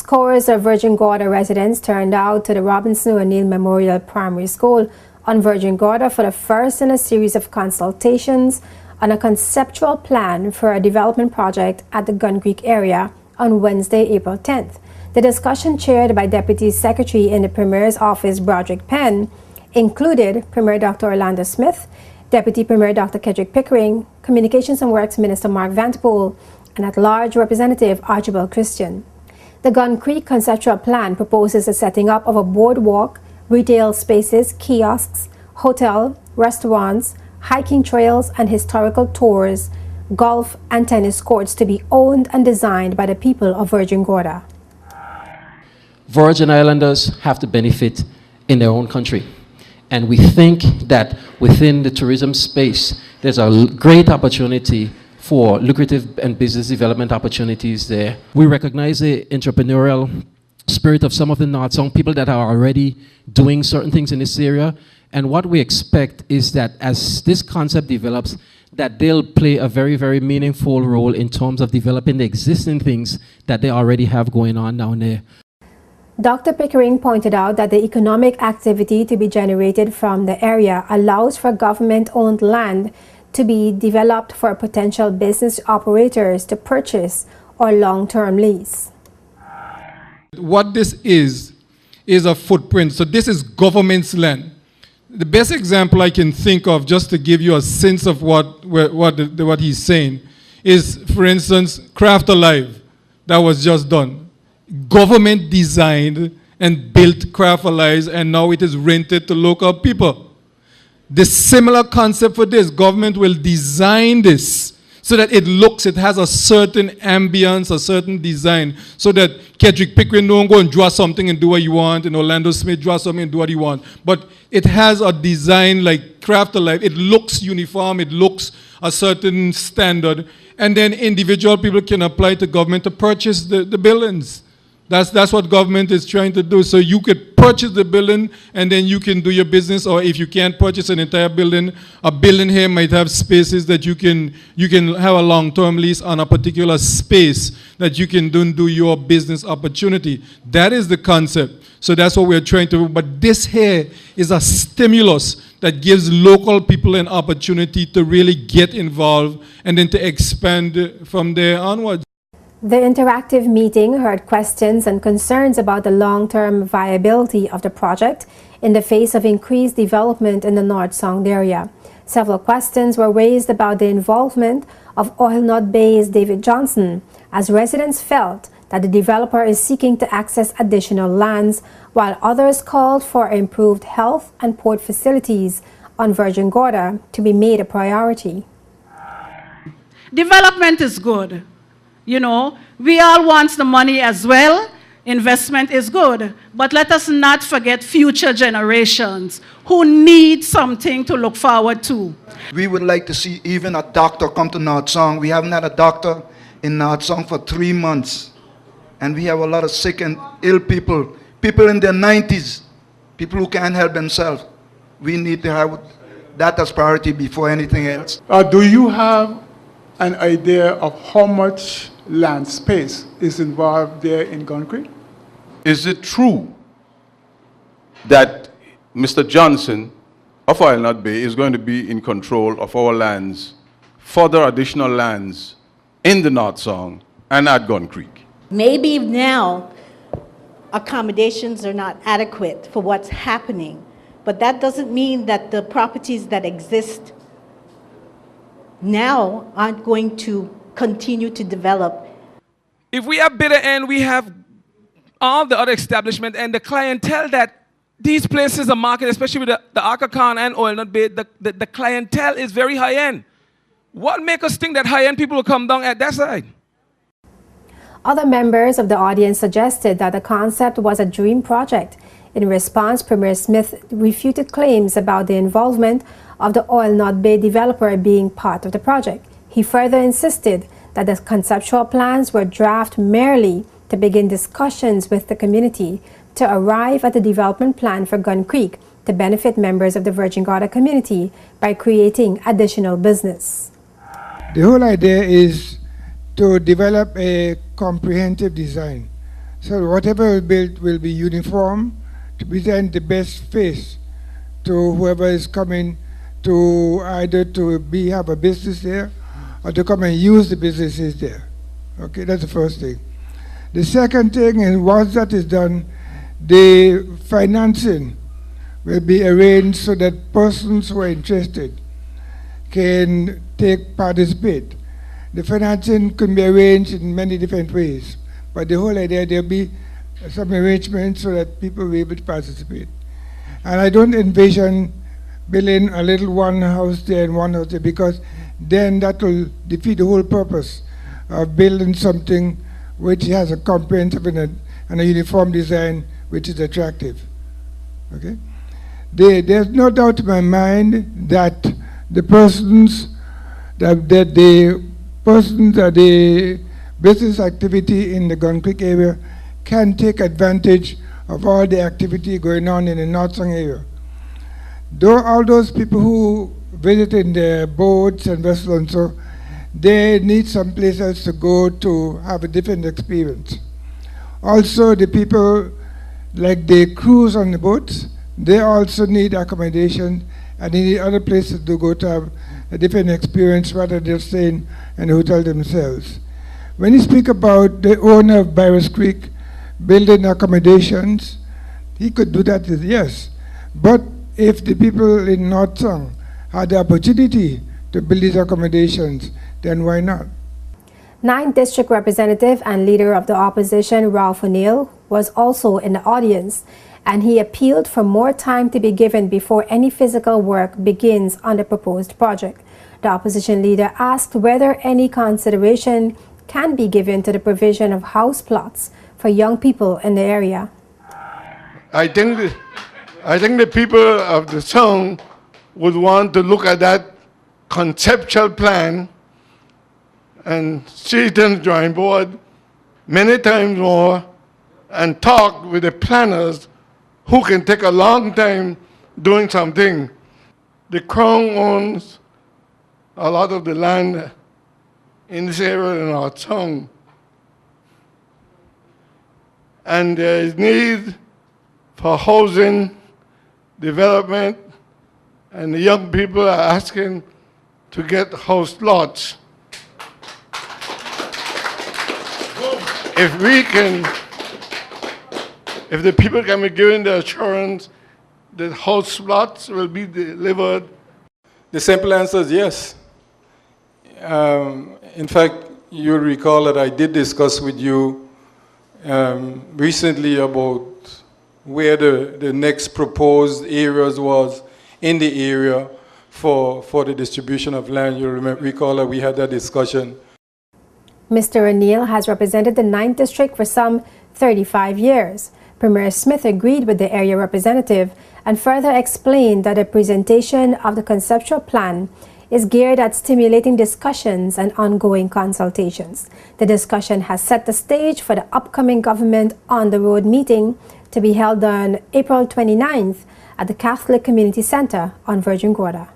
Scores of Virgin Gorda residents turned out to the Robinson O'Neill Memorial Primary School on Virgin Gorda for the first in a series of consultations on a conceptual plan for a development project at the Gun Creek area on Wednesday, April 10th. The discussion, chaired by Deputy Secretary in the Premier's office, Broderick Penn, included Premier Dr. Orlando Smith, Deputy Premier Dr. Kedrick Pickering, Communications and Works Minister Mark Vanterpool, and at-large Representative Archibald Christian. The Gun Creek conceptual plan proposes the setting up of a boardwalk, retail spaces, kiosks, hotel, restaurants, hiking trails, and historical tours, golf and tennis courts to be owned and designed by the people of Virgin Gorda. Virgin Islanders have to benefit in their own country. And we think that within the tourism space, there's a great opportunity for lucrative and business development opportunities there. We recognize the entrepreneurial spirit of some of the North Sound people that are already doing certain things in this area. And what we expect is that as this concept develops, that they'll play a very, very meaningful role in terms of developing the existing things that they already have going on down there. Dr. Pickering pointed out that the economic activity to be generated from the area allows for government-owned land to be developed for potential business operators to purchase or long-term lease. What this is a footprint. So this is government's land. The best example I can think of, just to give you a sense of what he's saying, is, for instance, Craft Alive that was just done. Government designed and built Craft Alive, and now it is rented to local people. The similar concept for this, government will design this so that it has a certain ambience, a certain design, so that Kedrick Pickering don't go and draw something and do what you want, and Orlando Smith draw something and do what he want. But it has a design like Craft Alive. It looks uniform, it looks a certain standard, and then individual people can apply to government to purchase the buildings. That's what government is trying to do. So you could purchase the building and then you can do your business, or if you can't purchase an entire building, a building here might have spaces that you can have a long-term lease on a particular space that you can do your business opportunity. That is the concept. So that's what we're trying to do. But this here is a stimulus that gives local people an opportunity to really get involved and then to expand from there onwards. The interactive meeting heard questions and concerns about the long-term viability of the project in the face of increased development in the North Sound area. Several questions were raised about the involvement of Oil Nut Bay's David Johnson, as residents felt that the developer is seeking to access additional lands, while others called for improved health and port facilities on Virgin Gorda to be made a priority. Development is good. You know, we all want the money as well. Investment is good. But let us not forget future generations who need something to look forward to. We would like to see even a doctor come to North Sound. We haven't had a doctor in North Sound for 3 months. And we have a lot of sick and ill people. People in their 90s. People who can't help themselves. We need to have that as priority before anything else. Do you have an idea of how much land space is involved there in Gun Creek? Is it true that Mr. Johnson of Oil Nut Bay is going to be in control of our lands, further additional lands in the North Sound and at Gun Creek? Maybe now accommodations are not adequate for what's happening, but that doesn't mean that the properties that exist now aren't going to continue to develop. If we have Bitter End, we have all the other establishment and the clientele that these places are marketed, especially with the Aga Khan and Oil Nut Bay, the clientele is very high-end. What makes us think that high-end people will come down at that side? Other members of the audience suggested that the concept was a dream project. In response, Premier Smith refuted claims about the involvement of the Oil Nut Bay developer being part of the project. He further insisted that the conceptual plans were drafted merely to begin discussions with the community to arrive at the development plan for Gun Creek to benefit members of the Virgin Gorda community by creating additional business. The whole idea is to develop a comprehensive design So whatever is built will be uniform to present the best face to whoever is coming to either to have a business there or to come and use the businesses there. Okay, that's the first thing. The second thing is, once that is done, the financing will be arranged so that persons who are interested can participate. The financing can be arranged in many different ways, but the whole idea, there'll be some arrangement so that people will be able to participate. And I don't envision building a little one house there and one house there, because then that will defeat the whole purpose of building something which has a comprehensive and a uniform design which is attractive. Okay? There's no doubt in my mind that the business activity in the Gun Creek area can take advantage of all the activity going on in the North Song area. Though all those people who visit in their boats and vessels and so, they need some places to go to have a different experience. Also, the people, like they cruise on the boats, they also need accommodation and they need other places to go to have a different experience rather than staying in the hotel themselves. When you speak about the owner of Byers Creek building accommodations, he could do that, yes. But if the people in North Song had the opportunity to build these accommodations, then why not? 9th District Representative and Leader of the Opposition, Ralph O'Neill, was also in the audience, and he appealed for more time to be given before any physical work begins on the proposed project. The opposition leader asked whether any consideration can be given to the provision of house plots for young people in the area. I think the people of the Song would want to look at that conceptual plan and sit in the drawing board many times more and talk with the planners who can take a long time doing something. The Crown owns a lot of the land in this area in our town. And there is need for housing, development, and the young people are asking to get house lots. If the people can be given the assurance that house lots will be delivered. The simple answer is yes. In fact, you'll recall that I did discuss with you recently about where the next proposed areas was in the area for the distribution of land. You'll recall that we had that discussion. Mr. O'Neill has represented the 9th District for some 35 years. Premier Smith agreed with the area representative and further explained that the presentation of the conceptual plan is geared at stimulating discussions and ongoing consultations. The discussion has set the stage for the upcoming Government on the Road meeting to be held on April 29th at the Catholic Community Center on Virgin Gorda.